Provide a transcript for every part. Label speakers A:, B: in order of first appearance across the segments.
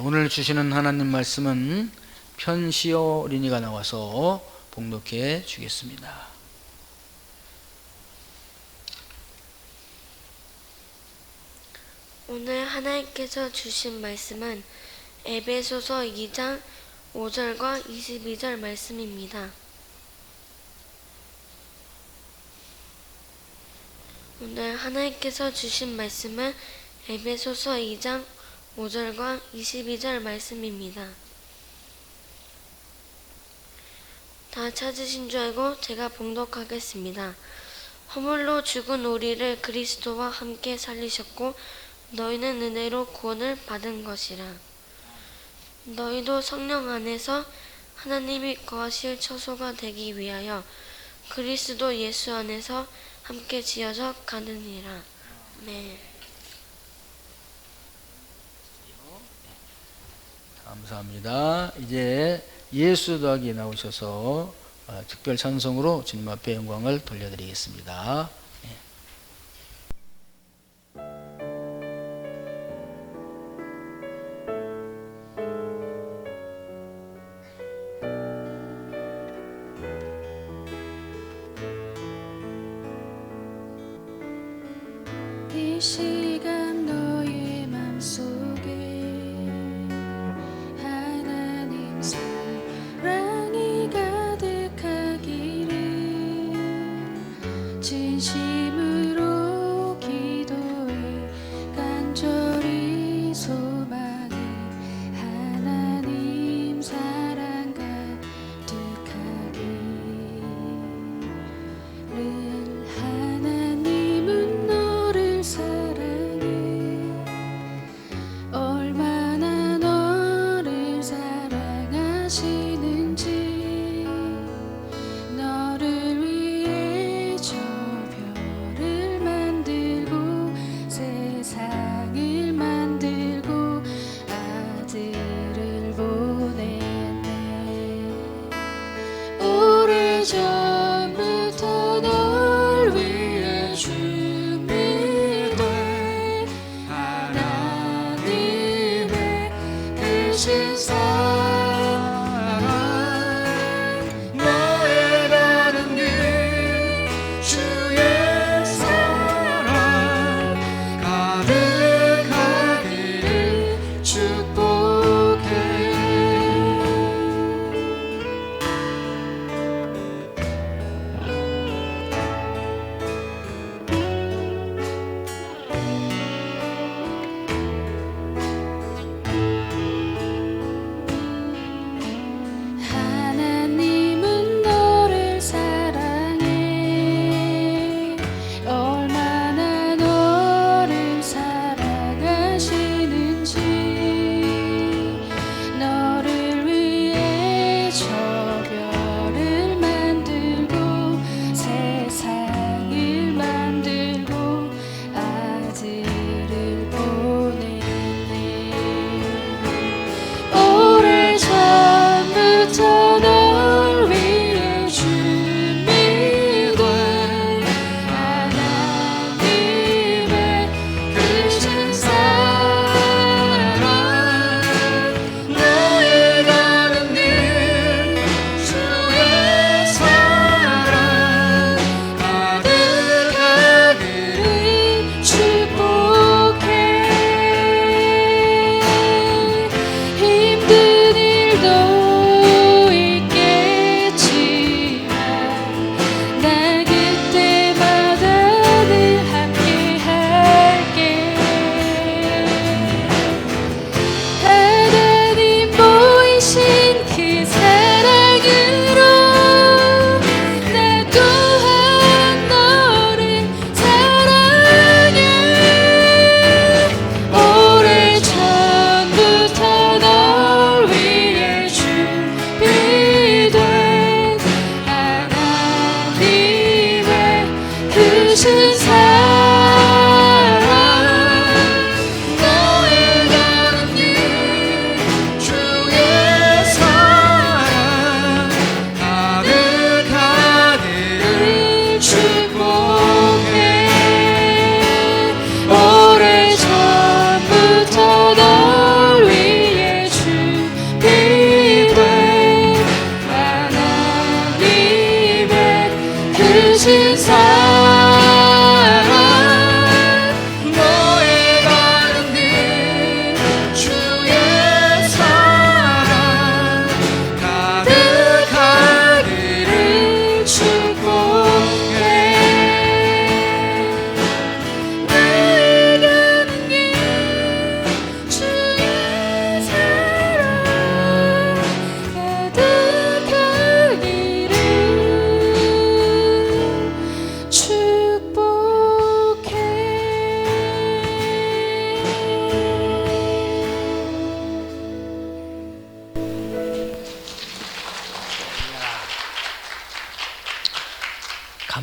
A: 오늘 주시는 하나님 말씀은 편시어 어린이가 나와서 봉독해 주겠습니다.
B: 오늘 하나님께서 주신 말씀은 에베소서 2장 5절과 22절 말씀입니다. 오늘 하나님께서 주신 말씀은 에베소서 2장 5절과 22절 말씀입니다. 다 찾으신 줄 알고 제가 봉독하겠습니다. 허물로 죽은 우리를 그리스도와 함께 살리셨고 너희는 은혜로 구원을 받은 것이라. 너희도 성령 안에서 하나님이 거하실 처소가 되기 위하여 그리스도 예수 안에서 함께 지어져 가느니라. 네.
A: 감사합니다. 이제 예수 더하기 나오셔서 특별 찬송으로 주님 앞에 영광을 돌려드리겠습니다.
C: 이 시간 너의 맘속에 하나님 사랑이 가득하기를 진심으로 기도해 간절히 소망해 하나님 사랑 가득하기를. 하나님은 너를 사랑해 얼마나 너를 사랑하시는지 너를 위해 저 별을 만들고 세상을 만들고 아들을 보냈네. 오래전부터 널 위해 준비된 하나님의 크신 사랑 너의 다른 길 주의 사랑 가득하기를 축복해.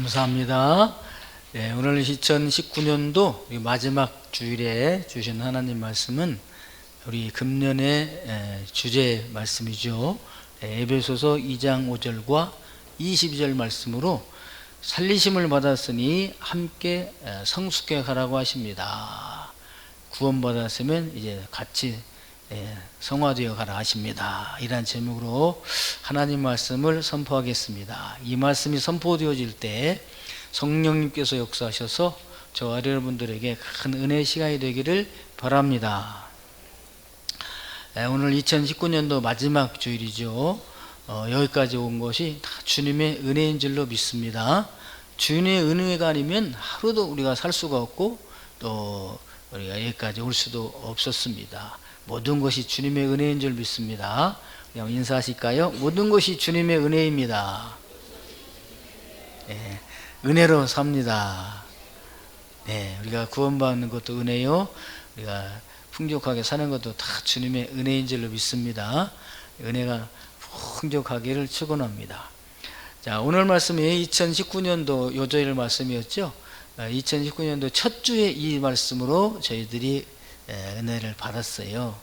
A: 감사합니다. 네, 오늘 2019년도 마지막 주일에 주신 하나님 말씀은 우리 금년의 주제 말씀이죠. 에베소서 2장 5절과 22절 말씀으로 살리심을 받았으니 함께 성숙해 가라고 하십니다. 구원받았으면 이제 같이 성화되어 가라 하십니다. 이런 제목으로 하나님 말씀을 선포하겠습니다. 이 말씀이 선포되어질 때 성령님께서 역사하셔서 저와 여러분들에게 큰 은혜의 시간이 되기를 바랍니다. 오늘 2019년도 마지막 주일이죠. 여기까지 온 것이 다 주님의 은혜인 줄로 믿습니다. 주님의 은혜가 아니면 하루도 우리가 살 수가 없고 또 우리가 여기까지 올 수도 없었습니다. 모든 것이 주님의 은혜인 줄 믿습니다. 그냥 인사하실까요? 모든 것이 주님의 은혜입니다. 네, 은혜로 삽니다. 네, 우리가 구원받는 것도 은혜요. 우리가 풍족하게 사는 것도 다 주님의 은혜인 줄로 믿습니다. 은혜가 풍족하기를 축원합니다. 자, 오늘 말씀이 2019년도 요조일 말씀이었죠. 2019년도 첫 주에 이 말씀으로 저희들이 은혜를 받았어요.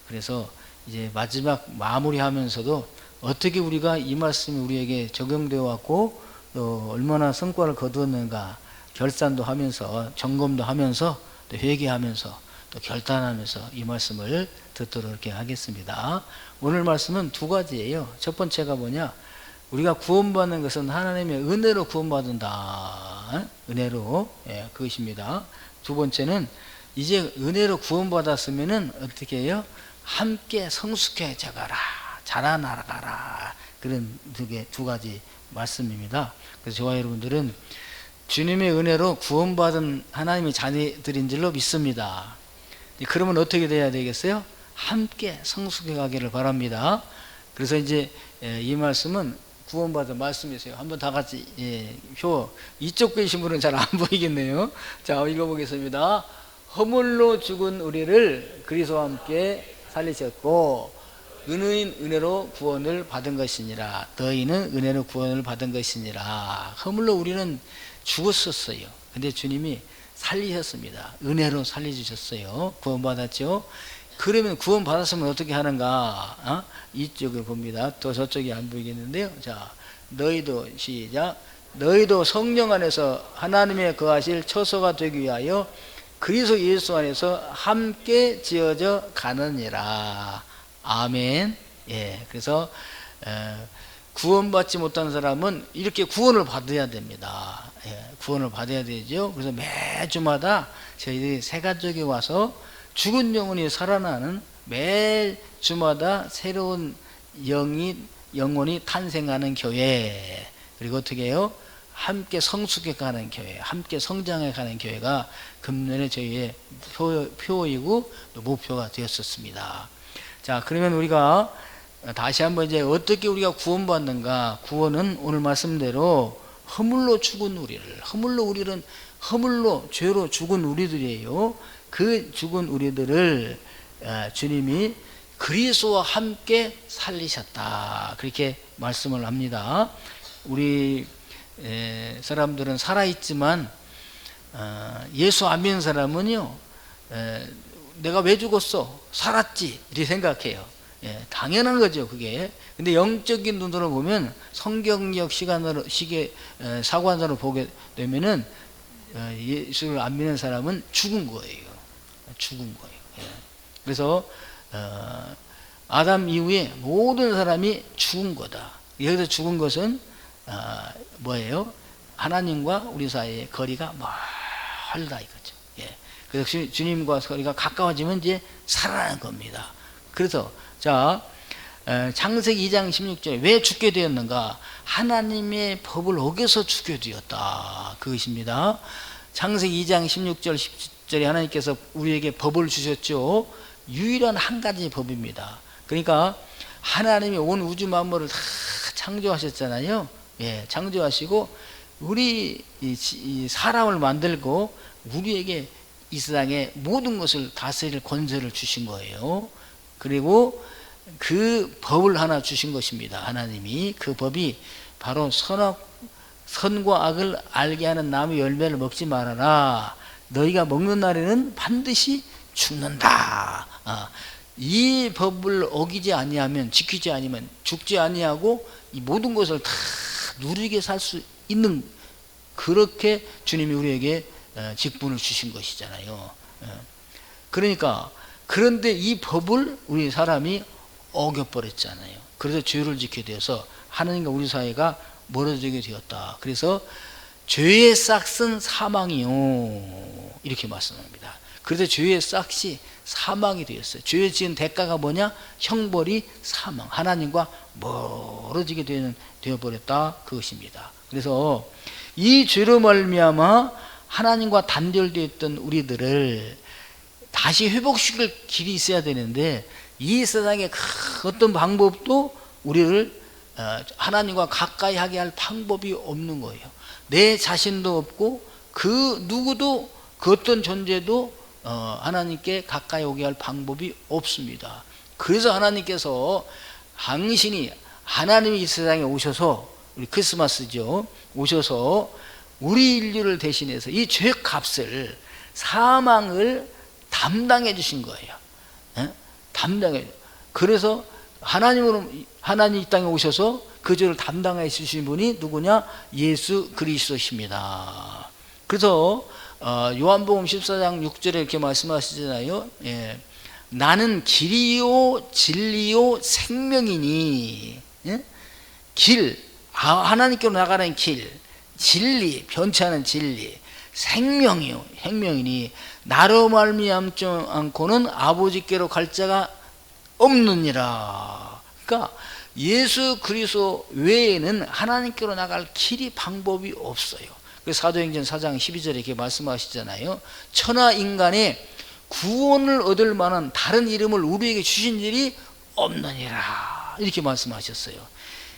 A: 그래서 이제 마지막 마무리하면서도 어떻게 우리가 이 말씀이 우리에게 적용되어 왔고 또 얼마나 성과를 거두었는가 결산도 하면서 점검도 하면서 또 회개하면서 또 결단하면서 이 말씀을 듣도록 이렇게 하겠습니다. 오늘 말씀은 두 가지예요. 첫 번째가 뭐냐? 우리가 구원받는 것은 하나님의 은혜로 구원받는다. 은혜로, 그것입니다. 두 번째는 이제 은혜로 구원받았으면은 어떻게 해요? 함께 성숙해져 가라, 자라나가라. 그런 두 가지 말씀입니다. 그래서 저와 여러분들은 주님의 은혜로 구원받은 하나님의 자녀들인 줄로 믿습니다. 그러면 어떻게 돼야 되겠어요? 함께 성숙해 가기를 바랍니다. 그래서 이제 이 말씀은 구원받은 말씀이세요. 한번 다 같이 표 이쪽 계신 분은 잘 안 보이겠네요. 자, 읽어보겠습니다. 허물로 죽은 우리를 그리스도와 함께 살리셨고 은혜인 은혜로 구원을 받은 것이니라. 너희는 은혜로 구원을 받은 것이니라. 허물로 우리는 죽었었어요. 근데 주님이 살리셨습니다. 은혜로 살려주셨어요. 구원받았죠. 그러면 구원받았으면 어떻게 하는가? 이쪽을 봅니다. 또 저쪽이 안 보이겠는데요. 자, 너희도 시작. 너희도 성령 안에서 하나님의 거하실 처소가 되기 위하여 그리스도 예수 안에서 함께 지어져 가느니라. 아멘. 예, 그래서 구원받지 못한 사람은 이렇게 구원을 받아야 됩니다. 구원을 받아야 되죠. 그래서 매주마다 저희들이 새가족에 와서 죽은 영혼이 살아나는 매주마다 새로운 영혼이 탄생하는 교회, 그리고 어떻게 해요? 함께 성숙해 가는 교회, 함께 성장해 가는 교회가 금년에 저희의 표이고 또 목표가 되었었습니다. 자, 그러면 우리가 다시 한번 이제 어떻게 우리가 구원받는가? 구원은 오늘 말씀대로 허물로 죽은 우리를, 허물로 죄로 죽은 우리들이에요. 그 죽은 우리들을 주님이 그리스도와 함께 살리셨다. 그렇게 말씀을 합니다. 우리 사람들은 살아있지만 예수 안 믿는 사람은요, 내가 왜 죽었어? 살았지. 이렇게 생각해요. 당연한 거죠, 그게. 근데 영적인 눈으로 보면 성경적 사관으로 보게 되면은 예수를 안 믿는 사람은 죽은 거예요. 그래서 아담 이후에 모든 사람이 죽은 거다. 여기서 죽은 것은 뭐예요? 하나님과 우리 사이의 거리가 멀다 이거죠. 그래서 주님과 거리가 가까워지면 이제 살아나는 겁니다. 그래서 자, 창세기 2장 16절에 왜 죽게 되었는가? 하나님의 법을 어겨서 죽게 되었다. 그것입니다. 창세기 2장 16절 17절에 하나님께서 우리에게 법을 주셨죠. 유일한 한 가지 법입니다. 그러니까 하나님이 온 우주 만물을 다 창조하셨잖아요. 창조하시고 우리 이 사람을 만들고 우리에게 이 세상의 모든 것을 다스릴 권세를 주신 거예요. 그리고 그 법을 하나 주신 것입니다. 하나님이 그 법이 바로 선과 악을 알게 하는 나무 열매를 먹지 말아라. 너희가 먹는 날에는 반드시 죽는다. 이 법을 어기지 아니하면, 지키지 아니면 죽지 아니하고 이 모든 것을 다 누리게 살 수 있는, 그렇게 주님이 우리에게 직분을 주신 것이잖아요. 그러니까 그런데 이 법을 우리 사람이 어겨버렸잖아요. 그래서 죄를 지게 되어서 하나님과 우리 사이가 멀어지게 되었다. 그래서 죄의 싹은 사망이요, 이렇게 말씀합니다. 그래서 죄의 싹이 사망이 되었어요. 죄의 지은 대가가 뭐냐? 형벌이 사망, 하나님과 멀어지게 되어버렸다, 그것입니다. 그래서 이 죄로 말미암아 하나님과 단절되어 있던 우리들을 다시 회복시킬 길이 있어야 되는데, 이 세상에 어떤 방법도 우리를 하나님과 가까이 하게 할 방법이 없는 거예요. 내 자신도 없고 그 누구도, 그 어떤 존재도 하나님께 가까이 오게 할 방법이 없습니다. 그래서 하나님께서 당신이, 하나님이 이 세상에 오셔서, 우리 크리스마스죠, 오셔서 우리 인류를 대신해서 이 죄값을, 사망을 담당해 주신 거예요. 담당해. 그래서 하나님 이 땅에 오셔서 그 죄를 담당해 주신 분이 누구냐? 예수 그리스도십니다. 그래서 요한복음 14장 6절에 이렇게 말씀하시잖아요. 나는 길이요 진리요 생명이니. 길, 하나님께로 나가는 길, 진리, 변치 않은 진리, 생명이요 생명이니 나로 말미암지 않고는 아버지께로 갈 자가 없느니라. 그러니까 예수 그리스도 외에는 하나님께로 나갈 길이, 방법이 없어요. 그래서 사도행전 4장 12절에 이렇게 말씀하시잖아요. 천하 인간의 구원을 얻을 만한 다른 이름을 우리에게 주신 일이 없느니라, 이렇게 말씀하셨어요.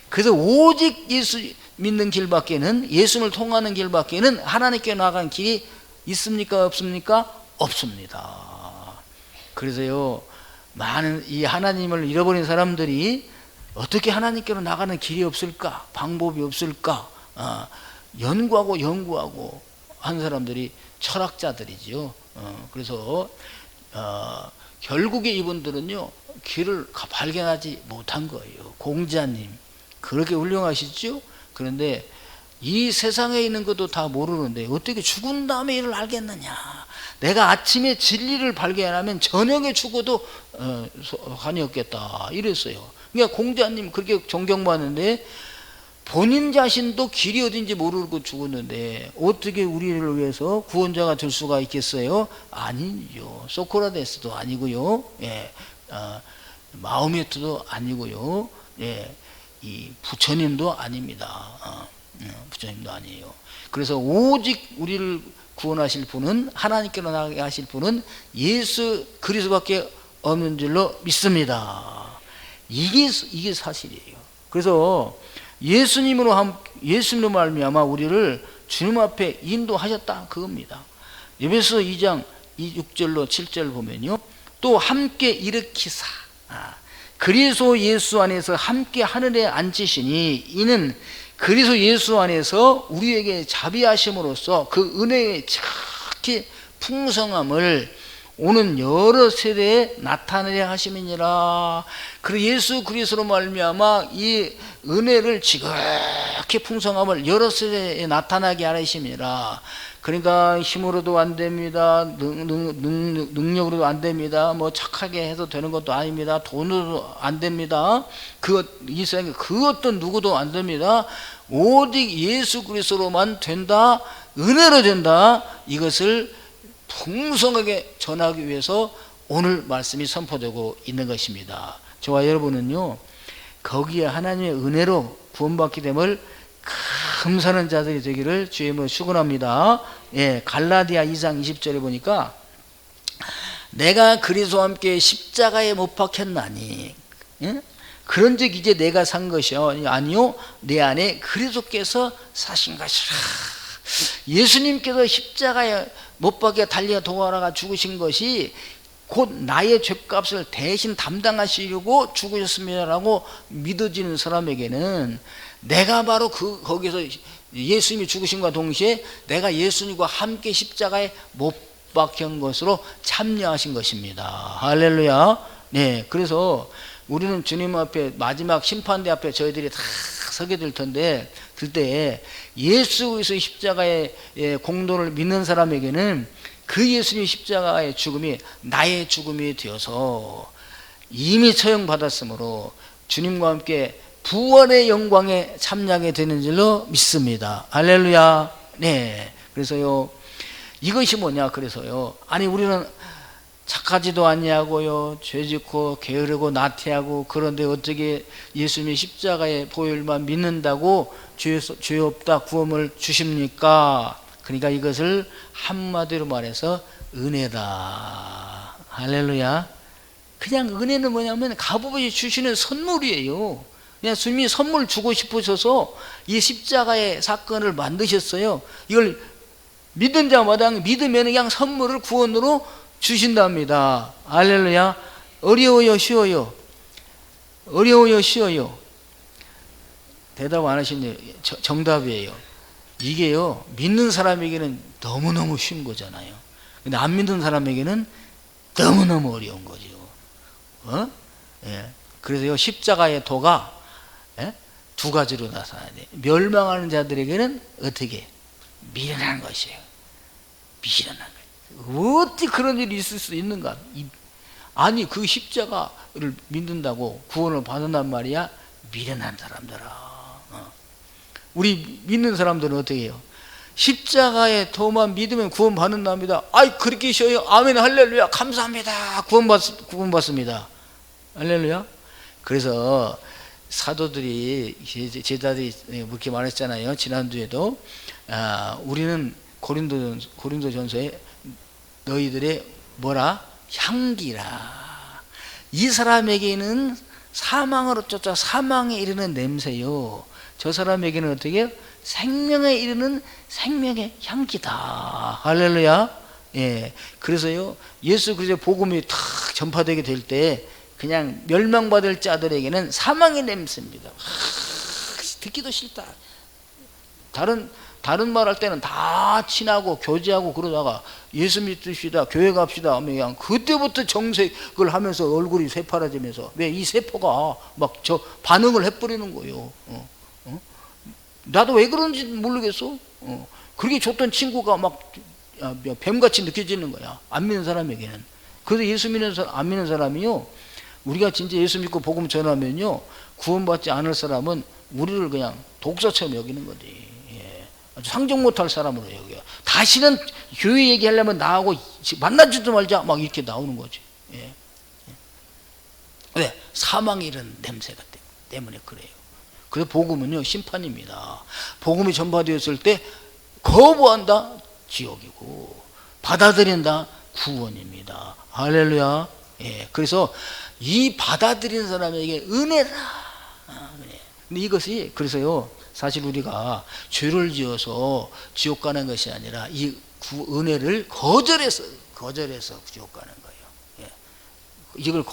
A: 그래서 오직 예수 믿는 길밖에는, 예수를 통하는 길밖에는 하나님께 나간 길이 있습니까? 없습니까? 없습니다. 그래서요, 많은 이 하나님을 잃어버린 사람들이 어떻게 하나님께로 나가는 길이 없을까? 방법이 없을까? 연구하고 한 사람들이 철학자들이죠. 그래서 결국에 이분들은요, 길을 발견하지 못한 거예요. 공자님 그렇게 훌륭하시죠? 그런데 이 세상에 있는 것도 다 모르는데 어떻게 죽은 다음에 이를 알겠느냐? 내가 아침에 진리를 발견하면 저녁에 죽어도 한이 없겠다, 이랬어요. 그러니까 공자님 그렇게 존경받는데 본인 자신도 길이 어딘지 모르고 죽었는데 어떻게 우리를 위해서 구원자가 될 수가 있겠어요? 아니죠. 소크라테스도 아니고요, 마호메트도 아니고요, 이 부처님도 아닙니다. 부처님도 아니에요. 그래서 오직 우리를 구원하실 분은, 하나님께로 나가게 하실 분은 예수 그리스도밖에 없는 줄로 믿습니다. 이게 사실이에요. 그래서 예수님으로 말미암아 우리를 주님 앞에 인도하셨다, 그겁니다. 에베소 2장 6절로 7절 보면요, 또 함께 일으키사 그리스도 예수 안에서 함께 하늘에 앉히시니 이는 그리스도 예수 안에서 우리에게 자비하심으로써 그 은혜의 지극히 풍성함을 오는 여러 세대에 나타내려 하심이니라. 그리고 예수 그리스도로 말미암아 이 은혜를 지극히 풍성함을 여러 세대에 나타나게 하심이니라. 그러니까 힘으로도 안 됩니다. 능력으로도 안 됩니다. 뭐 착하게 해도 되는 것도 아닙니다. 돈으로도 안 됩니다. 이 세상에 그 어떤 누구도 안 됩니다. 오직 예수 그리스도로만 된다, 은혜로 된다. 이것을 풍성하게 전하기 위해서 오늘 말씀이 선포되고 있는 것입니다. 저와 여러분은요, 거기에 하나님의 은혜로 구원받게 됨을 감사하는 자들이 되기를 주의 이름으로 축원합니다. 갈라디아 2장 20절에 보니까 내가 그리스도와 함께 십자가에 못 박혔나니, 그런즉 이제 내가 산 것이 아니요 내 안에 그리스도께서 사신 것이라. 예수님께서 십자가에 못 박혀 달려 돌아가 죽으신 것이 곧 나의 죄값을 대신 담당하시려고 죽으셨습니다라고 믿어지는 사람에게는 내가 바로 거기서 예수님이 죽으심과 동시에 내가 예수님과 함께 십자가에 못 박힌 것으로 참여하신 것입니다. 할렐루야. 네, 그래서 우리는 주님 앞에 마지막 심판대 앞에 저희들이 다 서게 될 텐데 그때 예수 그리스도의 십자가의 공로를 믿는 사람에게는 그 예수님의 십자가의 죽음이 나의 죽음이 되어서 이미 처형받았으므로 주님과 함께 부활의 영광에 참여하게 되는 줄로 믿습니다. 할렐루야. 네, 그래서요 이것이 뭐냐 그래서요 아니 우리는 착하지도 않냐고요 죄짓고 게으르고 나태하고 그런데 어떻게 예수님의 십자가의 보혈만 믿는다고 죄 없다 구원을 주십니까? 그러니까 이것을 한마디로 말해서 은혜다. 할렐루야. 그냥 은혜는 뭐냐면 값없이 주시는 선물이에요. 그냥 주님이 선물 주고 싶으셔서 이 십자가의 사건을 만드셨어요. 이걸 믿는 자마다 믿으면 그냥 선물을 구원으로 주신답니다. 할렐루야. 어려워요 쉬워요? 어려워요 쉬워요? 대답 안 하시네요. 정답이에요. 이게요 믿는 사람에게는 너무너무 쉬운 거잖아요. 근데 안 믿는 사람에게는 너무너무 어려운 거죠. 예. 그래서요 십자가의 도가 두 가지로 나타나야 돼. 멸망하는 자들에게는 어떻게? 미련한 것이에요. 미련한 거예요. 어떻게 그런 일이 있을 수 있는가? 아니 그 십자가를 믿는다고 구원을 받는단 말이야. 미련한 사람들아. 우리 믿는 사람들은 어떻게 해요? 십자가의 도만 믿으면 구원 받는답니다. 아이 그렇게 쉬어요? 아멘 할렐루야 감사합니다. 구원 받습니다. 할렐루야. 그래서 사도들이 제자들이 그렇게 말했잖아요. 지난주에도 우리는 고린도전서에 너희들의 뭐라? 향기라. 이 사람에게는 사망으로 쫓아 사망에 이르는 냄새요. 저 사람에게는 어떻게 해요? 생명에 이르는 생명의 향기다. 할렐루야. 예. 그래서요 예수 그리스도의 복음이 탁 전파되게 될 때 그냥 멸망받을 자들에게는 사망의 냄새입니다. 듣기도 싫다. 다른 말 할 때는 다 친하고 교제하고 그러다가 예수 믿읍시다 교회 갑시다 하면 그냥 그때부터 정색을 하면서 얼굴이 새파라지면서 왜 이 세포가 막 저 반응을 해버리는 거예요. 나도 왜 그런지 모르겠어. 그렇게 좋던 친구가 막 뱀같이 느껴지는 거야. 안 믿는 사람에게는. 그래서 예수 믿는 사람, 안 믿는 사람이요 우리가 진짜 예수 믿고 복음 전하면요 구원받지 않을 사람은 우리를 그냥 독사처럼 여기는 거지. 예. 아주 상정 못할 사람으로 여겨요. 다시는 교회 얘기하려면 나하고 만나지도 말자 막 이렇게 나오는 거지. 예. 왜? 사망이 이런 냄새가 때문에 그래요. 그래서 복음은요 심판입니다. 복음이 전파되었을 때 거부한다 지옥이고 받아들인다 구원입니다. 할렐루야. 예. 그래서 이 받아들이는 사람에게 은혜라. 근데 이것이 그래서요 사실 우리가 죄를 지어서 지옥 가는 것이 아니라 이 은혜를 거절해서 지옥 가는 거예요. 예. 이걸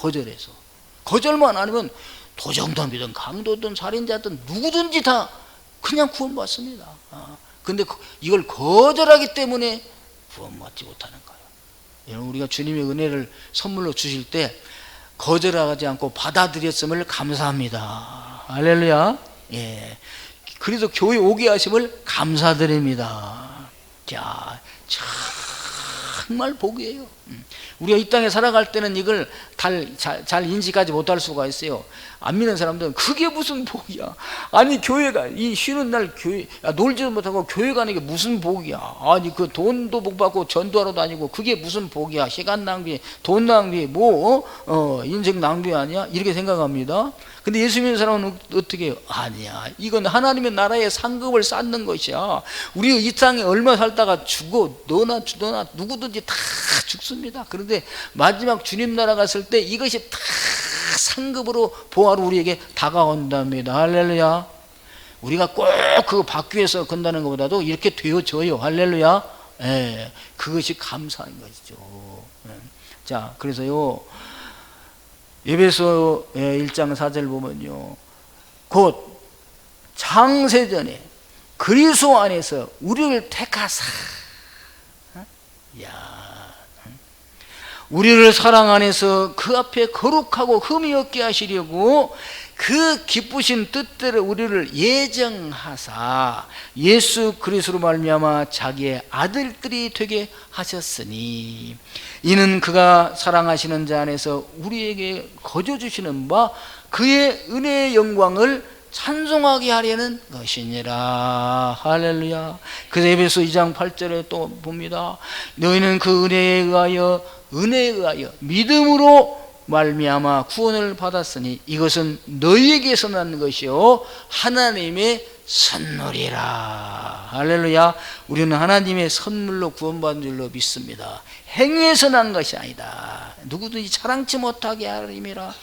A: 거절만 안 하면 도정덤이든 강도든 살인자든 누구든지 다 그냥 구원받습니다. 근데 이걸 거절하기 때문에 구원받지 못하는 거예요. 여러분 우리가 주님의 은혜를 선물로 주실 때 거절하지 않고 받아들였음을 감사합니다. 할렐루야. 예. 그래서 교회 오게 하심을 감사드립니다. 자, 정말 복이에요. 우리가 이 땅에 살아갈 때는 이걸 잘 인식하지 못할 수가 있어요. 안 믿는 사람들은 그게 무슨 복이야. 아니 교회가 이 쉬는 날 교회 놀지도 못하고 교회 가는 게 무슨 복이야. 아니 그 돈도 못 받고 전도하러 다니고 그게 무슨 복이야. 시간 낭비, 돈 낭비, 인생 낭비 아니야? 이렇게 생각합니다. 근데 예수 믿는 사람은 어떻게 해요? 아니야. 이건 하나님의 나라의 상급을 쌓는 것이야. 우리 이 땅에 얼마 살다가 죽어. 너나 누구든지 다 죽습니다. 그런데 마지막 주님 나라 갔을 때 이것이 다 상급으로 보화로 우리에게 다가온답니다. 할렐루야. 우리가 꼭 그거 받기 위해서 건다는 것보다도 이렇게 되어져요. 할렐루야. 예, 그것이 감사한 것이죠. 예. 자, 그래서요 에베소 1장 4절 보면요 곧 창세전에 그리스도 안에서 우리를 택하사, 우리를 사랑 안에서 그 앞에 거룩하고 흠이 없게 하시려고 그 기쁘신 뜻대로 우리를 예정하사 예수 그리스도로 말미암아 자기의 아들들이 되게 하셨으니 이는 그가 사랑하시는 자 안에서 우리에게 거저 주시는 바 그의 은혜의 영광을 찬송하게 하려는 것이니라. 할렐루야. 그래서 에베소 2장 8절에 또 봅니다. 너희는 그 은혜에 의하여 믿음으로 말미암아 구원을 받았으니 이것은 너희에게서 난 것이요 하나님의 선물이라. 할렐루야. 우리는 하나님의 선물로 구원받은 줄로 믿습니다. 행위에서 난 것이 아니다. 누구든지 자랑치 못하게 하림이라.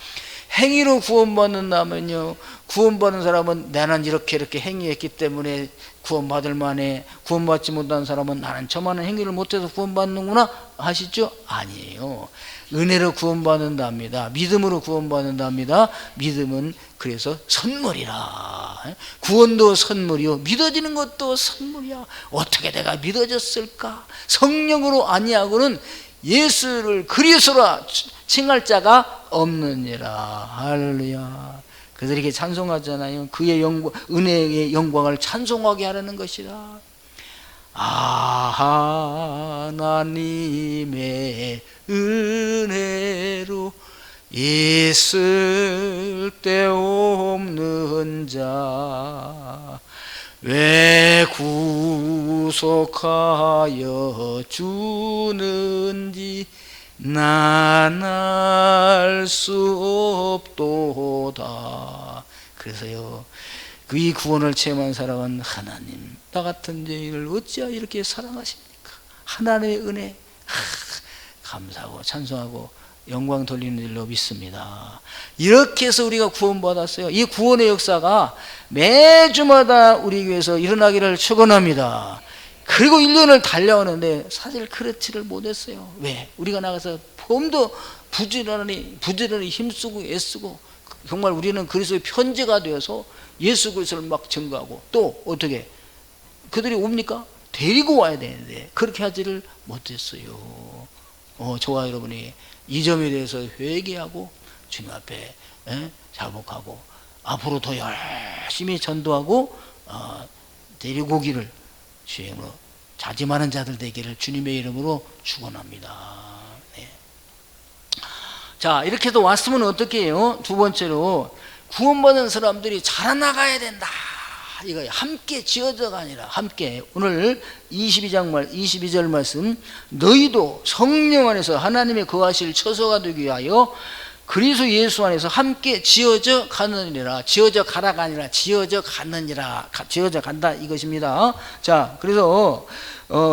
A: 행위로 구원받는다면요, 구원받은 사람은 나는 이렇게 행위했기 때문에 구원받을 만해, 구원받지 못한 사람은 나는 저만한 행위를 못해서 구원받는구나 하시죠? 아니에요. 은혜로 구원받는답니다. 믿음으로 구원받는답니다. 믿음은 그래서 선물이라. 구원도 선물이요, 믿어지는 것도 선물이야. 어떻게 내가 믿어졌을까? 성령으로 아니하고는 예수를 그리스도라 칭할 자가 없느니라. 할렐루야. 그래서 이렇게 찬송하잖아요. 그의 영광, 은혜의 영광을 찬송하게 하라는 것이다. 하나님의 은혜로 있을 데 없는 자 왜 구속하여 주는지 난 알 수 없도다. 그래서요, 이 구원을 체험한 사람은 하나님, 나 같은 죄인을 어찌하여 이렇게 사랑하십니까? 하나님의 은혜, 감사하고 찬송하고 영광 돌리는 일로 믿습니다. 이렇게 해서 우리가 구원받았어요. 이 구원의 역사가 매주마다 우리 교회에서 일어나기를 축원합니다. 그리고 1년을 달려오는데 사실 그렇지를 못했어요. 왜? 우리가 나가서 봄도 부지런히 힘쓰고 애쓰고 정말 우리는 그리스도의 편지가 되어서 예수 그리스도를 막 증거하고 또 어떻게 그들이 옵니까? 데리고 와야 되는데 그렇게 하지를 못했어요. 저와 여러분이 이 점에 대해서 회개하고 주님 앞에 자복하고 앞으로 더 열심히 전도하고 데리고 오기를 주임으로 자짐하는 자들 되기를 주님의 이름으로 축원합니다. 네. 자, 이렇게 해서 왔으면 어떻게 해요? 두 번째로 구원받은 사람들이 자라나가야 된다. 이거 함께 지어져가 아니라 함께. 오늘 22절 말씀, 너희도 성령 안에서 하나님의 거하실 처소가 되기 위하여 그리스도 예수 안에서 함께 지어져 가느니라. 지어져 가라가 아니라 지어져 가느니라. 지어져 간다 이것입니다. 자, 그래서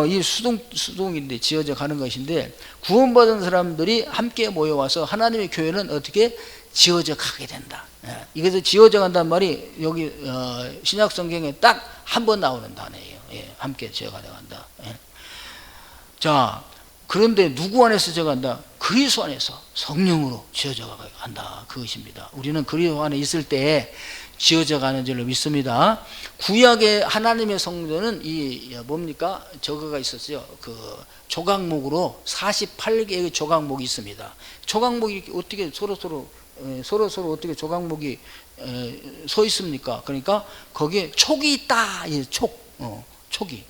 A: 이 수동인데 지어져 가는 것인데 구원받은 사람들이 함께 모여와서 하나님의 교회는 어떻게 지어져 가게 된다. 이것을 지어져 간다는 말이 여기 신약 성경에 딱 한 번 나오는 단어예요. 함께 지어져 간다. 자, 그런데 누구 안에서 지어간다? 그리스도 안에서 성령으로 지어져 간다. 그것입니다. 우리는 그리스도 안에 있을 때 지어져 가는 줄로 믿습니다. 구약의 하나님의 성전은 이 뭡니까? 저거가 있었어요. 그 조각목으로 48개의 조각목이 있습니다. 조각목이 어떻게 서로 어떻게 조각목이 서 있습니까? 그러니까 거기에 촉이 있다. 촉이.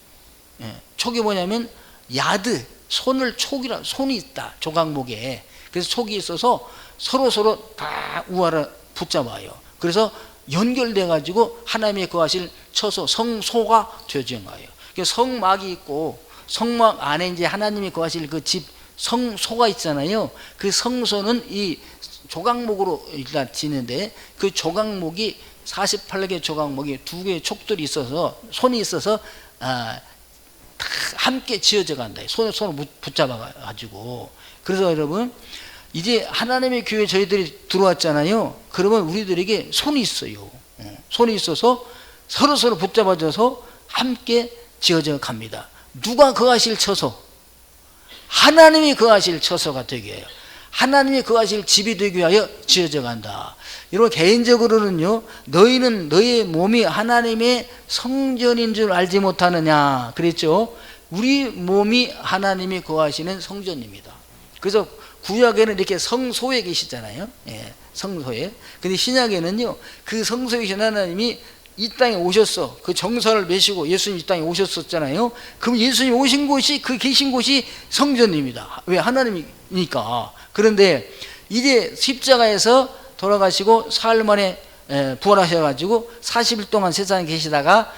A: 촉이 뭐냐면 야드, 손이 있다. 조각목에. 그래서 촉이 있어서 서로 다 우하를 붙잡아요. 그래서 연결돼 가지고 하나님의 거하실 처소, 성소가 되어진 거예요. 성막이 있고 성막 안에 이제 하나님의 거하실 그 집 성소가 있잖아요. 그 성소는 이 조각목으로 일단 지는데 그 조각목이 48개 조각목이 2개의 촉들이 있어서 손이 있어서 함께 지어져 간다. 손을 붙잡아 가지고. 그래서 여러분 이제 하나님의 교회 저희들이 들어왔잖아요. 그러면 우리들에게 손이 있어요. 손이 있어서 서로 붙잡아줘서 함께 지어져 갑니다. 누가 거하실 처소? 하나님이 거하실 처소가 되게 해요. 하나님이 거하실 집이 되기 위하여 지어져 간다. 여러분 개인적으로는요, 너희는 너희 몸이 하나님의 성전인 줄 알지 못하느냐 그랬죠. 우리 몸이 하나님이 거하시는 성전입니다. 그래서 구약에는 이렇게 성소에 계시잖아요. 예, 성소에. 근데 신약에는요, 그 성소에 계신 하나님이 이 땅에 오셨어. 그 정사를 메시고 예수님 이 땅에 오셨었잖아요. 그럼 예수님 오신 곳이, 그 계신 곳이 성전입니다. 왜? 하나님이니까. 그런데 이제 십자가에서 돌아가시고 사흘 만에 부활하셔가지고 40일 동안 세상에 계시다가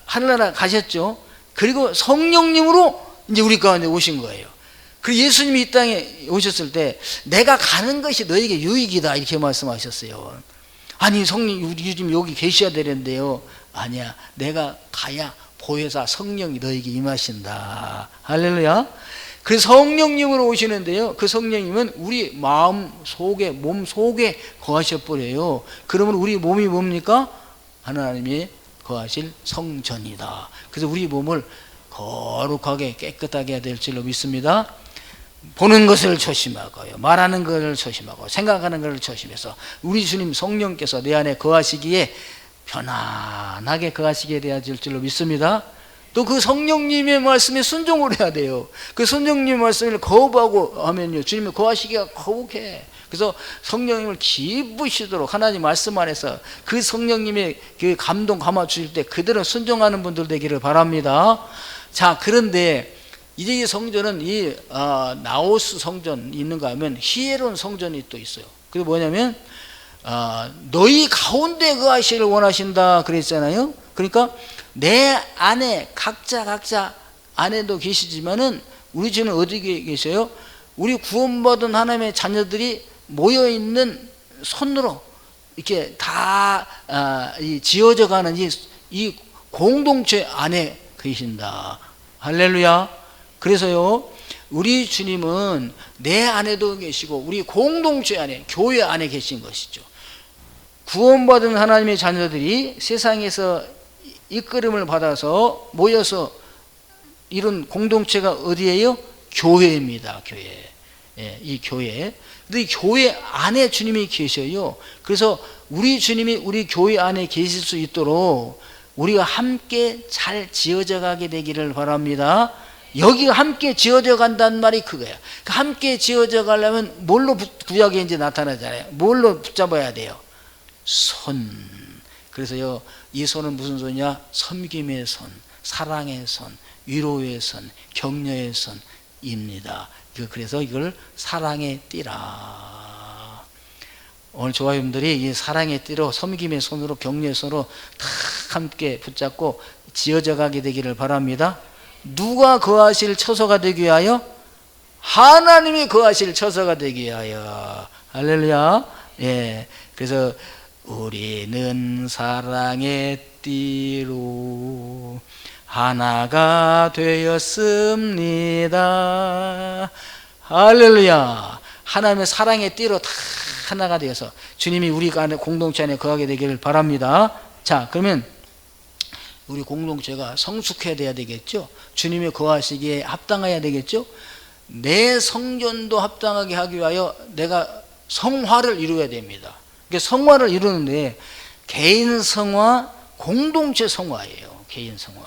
A: 하늘나라 가셨죠. 그리고 성령님으로 이제 우리 가운데 오신 거예요. 그 예수님이 이 땅에 오셨을 때 내가 가는 것이 너에게 유익이다 이렇게 말씀하셨어요. 아니 성령 우리 지금 여기 계셔야 되는데요. 아니야, 내가 가야 보혜사 성령이 너에게 임하신다. 할렐루야. 그래서 성령님으로 오시는데요, 그 성령님은 우리 마음 속에, 몸 속에 거하셔버려요. 그러면 우리 몸이 뭡니까? 하나님이 거하실 성전이다. 그래서 우리 몸을 거룩하게 깨끗하게 해야 될 줄로 믿습니다. 보는 것을 조심하고요, 말하는 것을 조심하고, 생각하는 것을 조심해서 우리 주님 성령께서 내 안에 거하시기에 편안하게 거하시게 되어야 될 줄로 믿습니다. 또 그 성령님의 말씀에 순종을 해야 돼요. 그 성령님의 말씀을 거부하고 하면요, 주님이 거하시기가 거북해. 그래서 성령님을 기쁘시도록 하나님 말씀 안에서 그 성령님의 그 감동 감아 주실 때 그대로 순종하는 분들 되기를 바랍니다. 자, 그런데 이제 이 성전은 이 나오스 성전이 있는가 하면 히에론 성전이 또 있어요. 그게 뭐냐면 너희 가운데 거하시기를 원하신다 그랬잖아요. 그러니까 내 안에 각자 안에도 계시지만은 우리 주는 어디에 계셔요? 우리 구원받은 하나님의 자녀들이 모여있는 손으로 이렇게 다 지어져 가는 이 공동체 안에 계신다. 할렐루야. 그래서요, 우리 주님은 내 안에도 계시고 우리 공동체 안에, 교회 안에 계신 것이죠. 구원받은 하나님의 자녀들이 세상에서 이끌음을 받아서 모여서 이런 공동체가 어디예요? 교회입니다. 교회. 예, 이 교회. 근데 이 교회 안에 주님이 계셔요. 그래서 우리 주님이 우리 교회 안에 계실 수 있도록 우리가 함께 잘 지어져 가게 되기를 바랍니다. 여기가 함께 지어져 간다는 말이 그거예요. 함께 지어져 가려면 뭘로 구약에 이제 나타나잖아요. 뭘로 붙잡아야 돼요? 손. 그래서요, 이 손은 무슨 손이냐? 섬김의 손, 사랑의 손, 위로의 손, 격려의 손입니다. 그래서 이걸 사랑의 띠라. 오늘 조화님들이 이 사랑의 띠로, 섬김의 손으로, 격려의 손으로 다 함께 붙잡고 지어져 가게 되기를 바랍니다. 누가 거하실 처소가 되기 위하여? 하나님이 거하실 처소가 되기 위하여. 할렐루야. 예. 그래서 우리는 사랑의 띠로 하나가 되었습니다. 할렐루야. 하나님의 사랑의 띠로 다 하나가 되어서 주님이 우리 안에 공동체 안에 거하게 되기를 바랍니다. 자, 그러면 우리 공동체가 성숙해야 돼야 되겠죠. 주님이 거하시기에 합당해야 되겠죠. 내 성전도 합당하게 하기 위하여 내가 성화를 이루어야 됩니다. 성화를 이루는데 개인 성화, 공동체 성화예요. 개인 성화.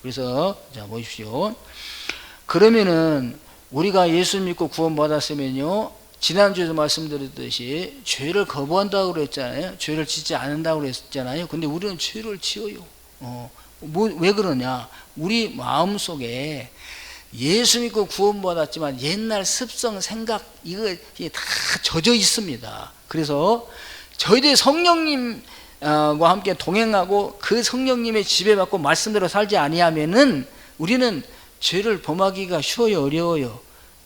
A: 그래서 자 보십시오. 그러면은 우리가 예수 믿고 구원받았으면요, 지난주에도 말씀드렸듯이 죄를 거부한다고 그랬잖아요. 죄를 짓지 않는다고 그랬잖아요. 근데 우리는 죄를 지어요. 왜 그러냐? 우리 마음속에 예수 믿고 구원받았지만 옛날 습성, 생각 이거 다 젖어 있습니다. 그래서 저희들이 성령님과 함께 동행하고 그 성령님의 지배받고 말씀대로 살지 아니하면은 우리는 죄를 범하기가 쉬워요, 어려워요?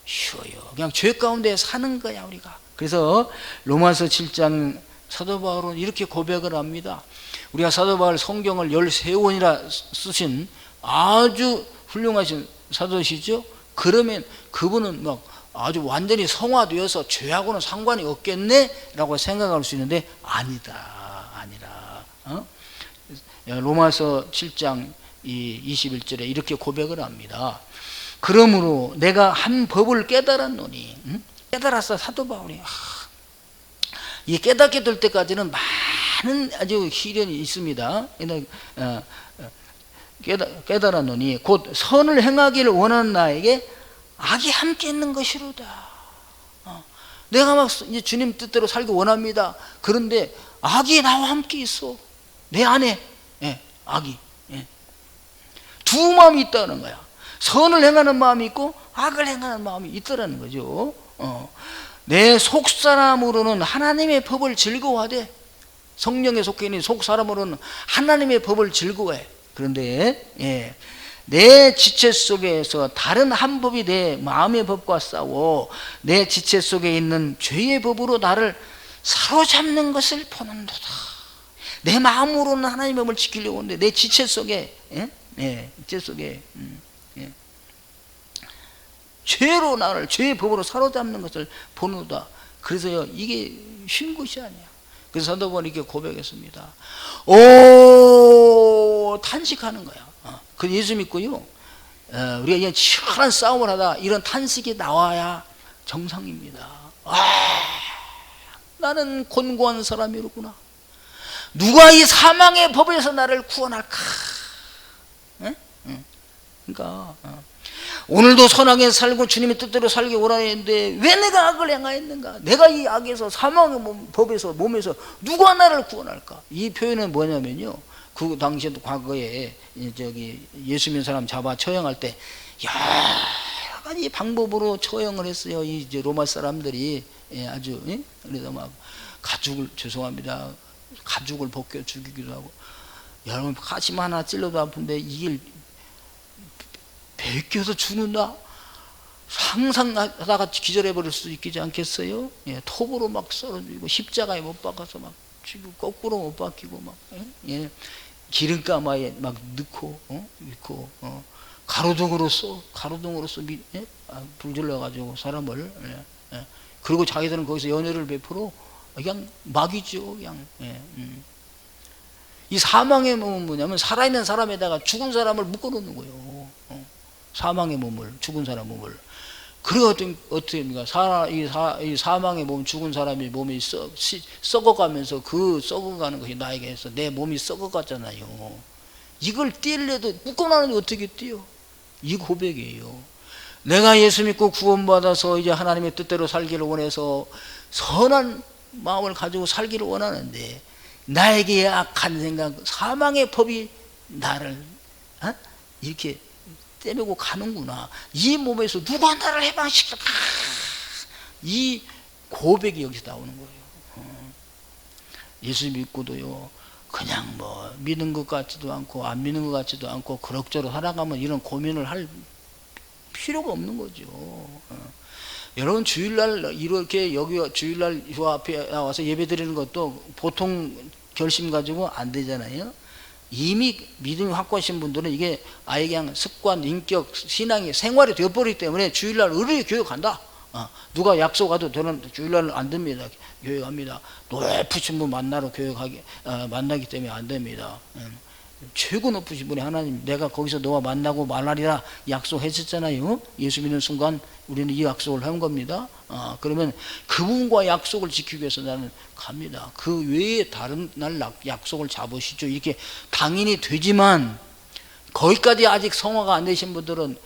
A: 쉬워요. 그냥 죄 가운데 사는 거야 우리가. 그래서 로마서 7장 사도 바울은 이렇게 고백을 합니다. 우리가 사도 바울 성경을 13권이나 쓰신 아주 훌륭하신 사도시죠. 그러면 그분은 막 아주 완전히 성화되어서 죄하고는 상관이 없겠네 라고 생각할 수 있는데 아니라 로마서 7장 21절에 이렇게 고백을 합니다. 그러므로 내가 한 법을 깨달았노니 깨달았어. 사도 바울이 이 깨닫게 될 때까지는 많은 아주 시련이 있습니다. 깨달았노니 곧 선을 행하기를 원하는 나에게 악이 함께 있는 것이로다. 내가 막 이제 주님 뜻대로 살기 원합니다. 그런데 악이 나와 함께 있어. 내 안에 악이 두 마음이 있다는 거야. 선을 행하는 마음이 있고 악을 행하는 마음이 있더라는 거죠. 내 속사람으로는 하나님의 법을 즐거워하되, 성령에 속해 있는 속사람으로는 하나님의 법을 즐거워해. 그런데 내 지체 속에서 다른 한 법이 내 마음의 법과 싸워 내 지체 속에 있는 죄의 법으로 나를 사로잡는 것을 보는도다. 내 마음으로는 하나님의 법을 지키려고 하는데 내 지체 속에 지체 속에 죄로 나를 죄의 법으로 사로잡는 것을 보는도다. 그래서요, 이게 쉬운 것이 아니야. 그래서 사도 바울이 이렇게 고백했습니다. 오, 탄식하는 거야. 그 예수 믿고요, 우리가 그냥 치열한 싸움을 하다 이런 탄식이 나와야 정상입니다. 나는 곤고한 사람이로구나. 누가 이 사망의 법에서 나를 구원할까? 그러니까 오늘도 선하게 살고 주님의 뜻대로 살기 원하는데 왜 내가 악을 행하였는가? 내가 이 악에서 사망의 법에서 몸에서 누가 나를 구원할까? 이 표현은 뭐냐면요, 그 당시에도 과거에 예수 믿는 사람 잡아 처형할 때 여러 가지 방법으로 처형을 했어요. 이제 로마 사람들이 아주 그래서 막 가죽을, 죄송합니다, 가죽을 벗겨 죽이기도 하고, 여러분 가심 하나 찔러도 아픈데 이길 베껴서 죽는다? 상상하다가 기절해버릴 수도 있지 않겠어요? 톱으로 막 썰어주고 십자가에 못 박아서 막 죽이고 거꾸로 못 박히고 막 기름가마에 막 넣고 가로등으로 써 불질러가지고 사람을 그리고 자기들은 거기서 연회를 베풀어 그냥 막이죠. 그냥 이 사망의 몸은 뭐냐면 살아있는 사람에다가 죽은 사람을 묶어놓는 거예요. 사망의 몸을, 죽은 사람 몸을. 그리고 어떻게 합니까? 이 사망의 몸, 죽은 사람의 몸이 썩어가면서 그 썩어가는 것이 나에게 해서 내 몸이 썩어갔잖아요. 이걸 떼려도 묶어놨는데 어떻게 떼요? 이 고백이에요. 내가 예수 믿고 구원받아서 이제 하나님의 뜻대로 살기를 원해서 선한 마음을 가지고 살기를 원하는데 나에게 악한 생각, 사망의 법이 나를 이렇게 떼매고 가는구나. 이 몸에서 누가 나를 해방시킬까? 이 고백이 여기서 나오는 거예요. 예수 믿고도요, 그냥 뭐 믿는 것 같지도 않고 안 믿는 것 같지도 않고 그럭저럭 살아가면 이런 고민을 할 필요가 없는 거죠. 여러분 주일날 이렇게 여기 주일날 요 앞에 나와서 예배 드리는 것도 보통 결심 가지고 안 되잖아요. 이미 믿음이 확고하신 분들은 이게 아예 그냥 습관, 인격, 신앙이 생활이 되어버리기 때문에 주일날 의뢰 교회 간다. 누가 약속 가도 저는 주일날은 안 됩니다. 교회 갑니다. 높으신 분 만나러 교회 만나기 때문에 안 됩니다. 최고 높으신 분이 하나님, 내가 거기서 너와 만나고 말하리라 약속했었잖아요. 예수 믿는 순간 우리는 이 약속을 한 겁니다. 그러면 그분과 약속을 지키기 위해서 나는 갑니다. 그 외에 다른 날 약속을 잡으시죠. 이렇게 당연히 되지만 거기까지 아직 성화가 안 되신 분들은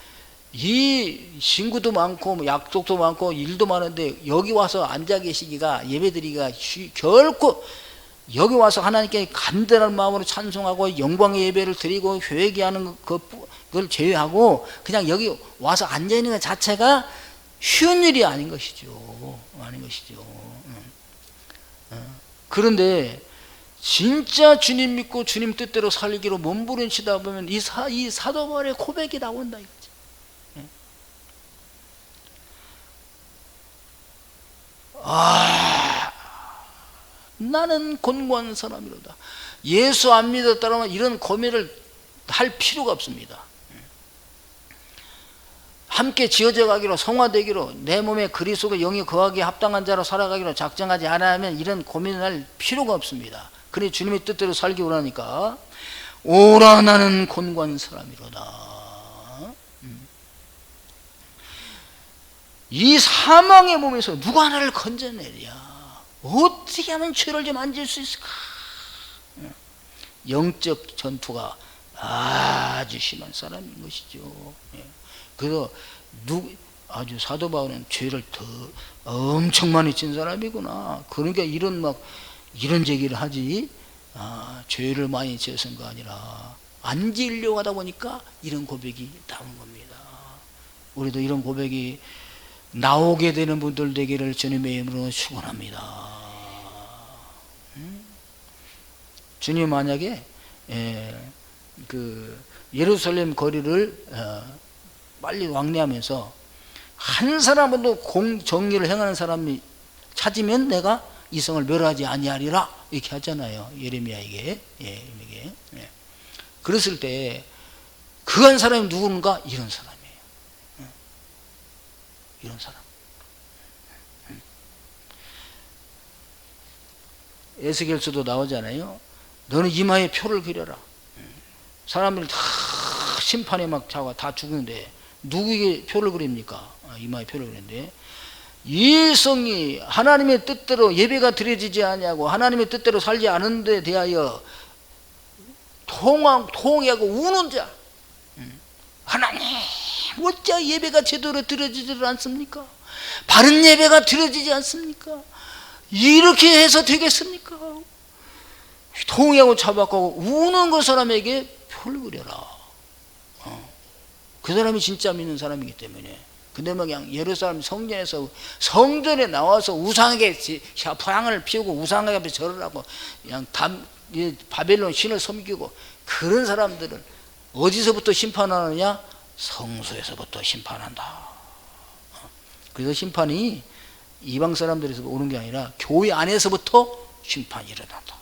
A: 이 신구도 많고 약속도 많고 일도 많은데 여기 와서 앉아 계시기가, 예배드리기가 결코, 여기 와서 하나님께 간절한 마음으로 찬송하고 영광의 예배를 드리고 회개하는 그걸 제외하고 그냥 여기 와서 앉아 있는 것 자체가 쉬운 일이 아닌 것이죠. 아닌 것이죠. 그런데 진짜 주님 믿고 주님 뜻대로 살기로 몸부림치다 보면 이 사도 바울의 고백이 나온다 이거지. 나는 곤고한 사람이로다. 예수 안 믿었다면 이런 고민을 할 필요가 없습니다. 함께 지어져 가기로, 성화되기로, 내 몸에 그리스도가 영이 거하기에 합당한 자로 살아가기로 작정하지 않으면 이런 고민을 할 필요가 없습니다. 그래 주님의 뜻대로 살기 원하니까 오라 나는 곤고한 사람이로다. 이 사망의 몸에서 누가 나를 건져내랴? 어떻게 하면 죄를 좀 만질 수 있을까? 영적 전투가 아주 심한 사람인 것이죠. 그래서 아주 사도 바울은 죄를 더 엄청 많이 진 사람이구나. 그러니까 이런 얘기를 하지. 죄를 많이 지어서인 거 아니라 안 지으려고 하다 보니까 이런 고백이 나온 겁니다. 우리도 이런 고백이 나오게 되는 분들 되기를 주님의 이름으로 축원합니다. 주님 만약에 그 예루살렘 거리를 빨리 왕래하면서 한 사람도 정의를 행하는 사람이 찾으면 내가 이 성을 멸하지 아니하리라 이렇게 하잖아요. 예레미야에게. 그랬을 때 그 한 사람이 누군가? 이런 사람이에요. 이런 사람. 에스겔서도 나오잖아요. 너는 이마에 표를 그려라. 사람들이 다 심판에 막 다 죽는데 누구에게 표를 그립니까? 이마에 표를 그리는데 이 성이 하나님의 뜻대로 예배가 드려지지 아니하고 하나님의 뜻대로 살지 않은 데 대하여 통하고 우는 자. 하나님 어찌 예배가 제대로 드려지지 않습니까? 바른 예배가 드려지지 않습니까? 이렇게 해서 되겠습니까? 통하고 차박하고 우는 그 사람에게 표를 그려라. 그 사람이 진짜 믿는 사람이기 때문에. 근데 그냥 예루살렘 성전에 나와서 우상에게 향을 피우고 우상에게 앞에 절을 하고 그냥 바벨론 신을 섬기고 그런 사람들은 어디서부터 심판하느냐? 성소에서부터 심판한다. 그래서 심판이 이방 사람들에서 오는 게 아니라 교회 안에서부터 심판이 일어난다.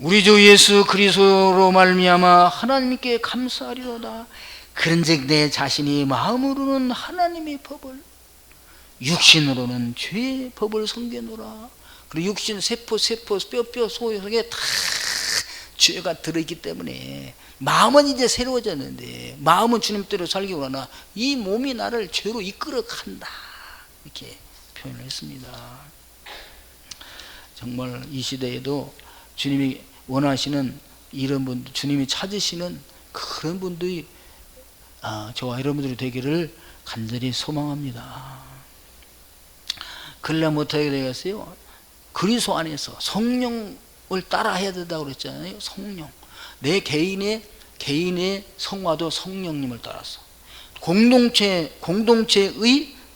A: 우리 주 예수 그리스도로 말미암아 하나님께 감사하리로다. 그런즉 내 자신이 마음으로는 하나님의 법을 육신으로는 죄의 법을 섬기노라. 그리고 육신 세포 뼈 속에 다 죄가 들어있기 때문에 마음은 이제 새로워졌는데 마음은 주님대로 살기 원하나 이 몸이 나를 죄로 이끌어 간다. 이렇게 표현을 했습니다. 정말 이 시대에도 주님이 원하시는 이런 분들, 주님이 찾으시는 그런 분들이 저와 여러분들이 되기를 간절히 소망합니다. 그러려 못하게 되겠어요. 그리스도 안에서 성령을 따라해야 된다고 그랬잖아요. 성령. 내 개인의 성화도 성령님을 따라서 공동체의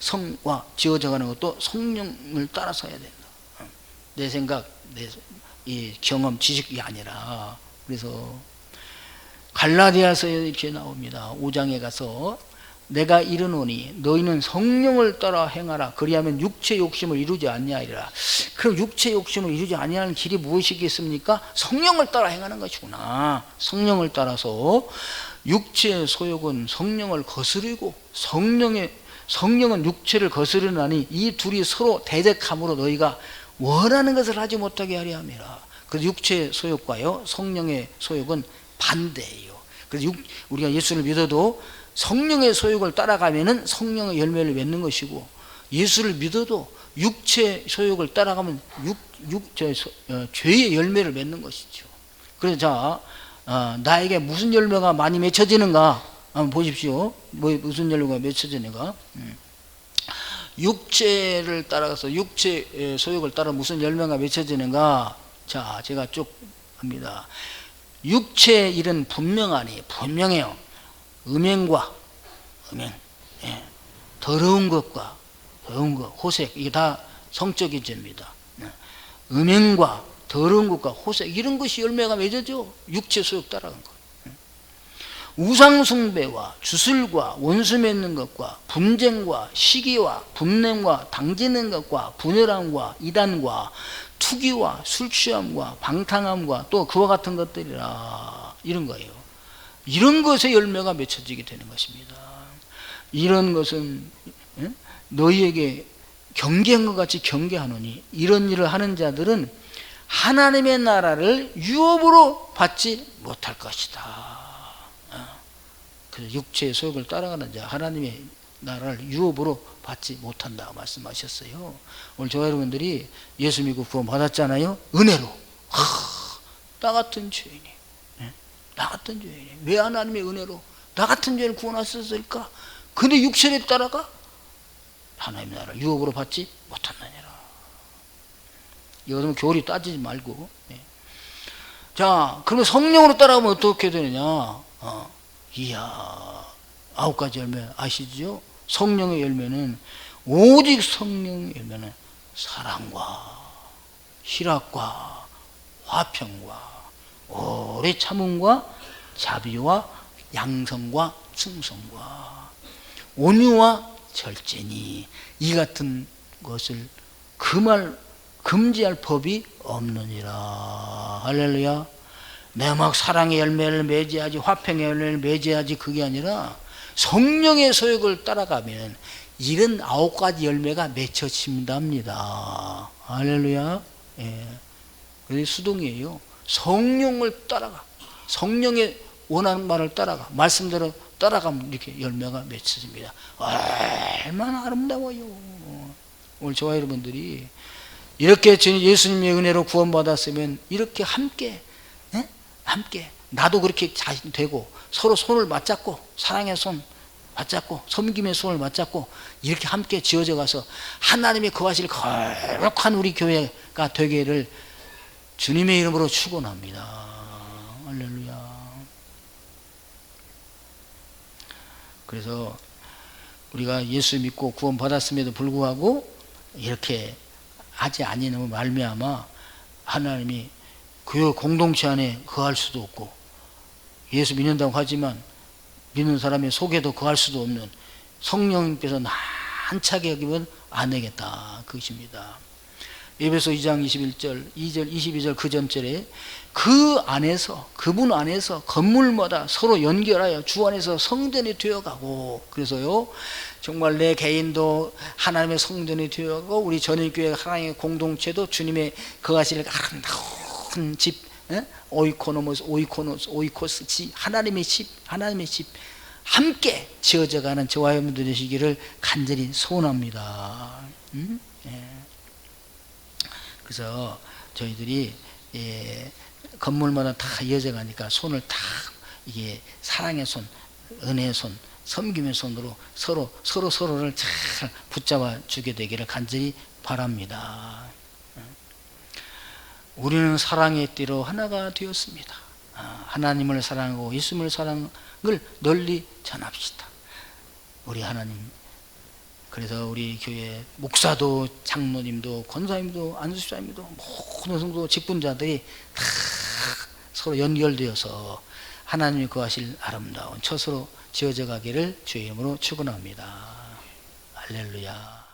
A: 성화 지어져가는 것도 성령을 따라서 해야 된다. 내 생각, 이 경험, 지식이 아니라. 그래서 갈라디아서에 이렇게 나옵니다. 5장에 가서 내가 이르노니 너희는 성령을 따라 행하라. 그리하면 육체 욕심을 이루지 아니하리라. 그럼 육체 욕심을 이루지 아니하는 길이 무엇이겠습니까? 성령을 따라 행하는 것이구나. 성령을 따라서 육체의 소욕은 성령을 거스르고 성령은 육체를 거스르나니 이 둘이 서로 대적함으로 너희가 원하는 것을 하지 못하게 하려 함이라. 그래서 육체의 소욕과요 성령의 소욕은 반대예요. 그래서 우리가 예수를 믿어도 성령의 소욕을 따라가면은 성령의 열매를 맺는 것이고, 예수를 믿어도 육체 소욕을 따라가면 죄의 열매를 맺는 것이죠. 그래서 나에게 무슨 열매가 많이 맺혀지는가 한번 보십시오. 무슨 열매가 맺혀지는가? 육체를 따라가서 육체 소욕을 따라 무슨 열매가 맺혀지는가? 자, 제가 쭉 합니다. 육체의 일은 분명해요. 음행, 더러운 것과 호색, 이게 다 성적인 죄입니다. 음행과 더러운 것과 호색, 이런 것이 열매가 맺어져. 육체 소욕 따라간 것. 우상숭배와 주술과 원수 맺는 것과 분쟁과 시기와 분냄과 당지는 것과 분열함과 이단과 투기와 술취함과 방탕함과 또 그와 같은 것들이라. 이런 거예요. 이런 것의 열매가 맺혀지게 되는 것입니다. 이런 것은 너희에게 경계한 것 같이 경계하노니 이런 일을 하는 자들은 하나님의 나라를 유업으로 받지 못할 것이다. 그래서 육체의 소욕을 따라가는 자 하나님의 나라를 유업으로 받지 못한다고 말씀하셨어요. 오늘 저와 여러분들이 예수 믿고 구원 받았잖아요. 은혜로. 나 같은 죄인이, 나 같은 죄인이 왜 하나님의 은혜로 나 같은 죄인을 구원하셨을까? 근데 육체를 따라가 하나님의 나라를 유업으로 받지 못한다니라. 여러분 교리 따지지 말고. 자, 그러면 성령으로 따라가면 어떻게 되느냐? 이야, 9가지 열매 아시죠? 성령의 열매는 오직 성령의 열매는 사랑과 희락과 화평과 오래 참음과 자비와 양성과 충성과 온유와 절제니 이 같은 것을 금지할 법이 없느니라. 할렐루야. 내가 막 사랑의 열매를 맺어야지 화평의 열매를 맺어야지 그게 아니라 성령의 소욕을 따라가면 이런 9가지 열매가 맺혀진답니다. 할렐루야. 그게 수동이에요. 성령을 따라가. 성령의 원하는 말을 따라가. 말씀대로 따라가면 이렇게 열매가 맺혀집니다. 얼마나 아름다워요. 오늘 저와 여러분들이 이렇게 예수님의 은혜로 구원받았으면 이렇게 함께 나도 그렇게 자신 되고 서로 손을 맞잡고 사랑의 손 맞잡고 섬김의 손을 맞잡고 이렇게 함께 지어져 가서 하나님의 거하실 거룩한 우리 교회가 되기를 주님의 이름으로 축원합니다. 할렐루야. 그래서 우리가 예수 믿고 구원 받았음에도 불구하고 이렇게 하지 아니하면 말미암아 하나님이 그 공동체 안에 거할 수도 없고 예수 믿는다고 하지만 믿는 사람의 속에도 거할 수도 없는 성령님께서 난차게 여기면 안 되겠다 그것입니다. 에베소 2장 21절 2절 22절 그 전절에 그 안에서 그분 안에서 건물마다 서로 연결하여 주 안에서 성전이 되어가고 그래서요 정말 내 개인도 하나님의 성전이 되어가고 우리 전일교회 하나님의 공동체도 주님의 거하실 아름다운 집 오이코스 집 하나님의 집 함께 지어져가는 저와 여러분들 되시기를 간절히 소원합니다. 그래서 저희들이 건물마다 다 이어져 가니까 손을 다 이게 사랑의 손, 은혜의 손, 섬김의 손으로 서로를 잘 붙잡아 주게 되기를 간절히 바랍니다. 우리는 사랑의 띠로 하나가 되었습니다. 하나님을 사랑하고 예수님을 사랑을 널리 전합시다. 우리 하나님. 그래서 우리 교회 목사도 장로님도 권사님도 안수사님도 모든 성도 직분자들이 다 서로 연결되어서 하나님이 거하실 아름다운 처소로 지어져 가기를 주의 이름으로 축원합니다. 할렐루야.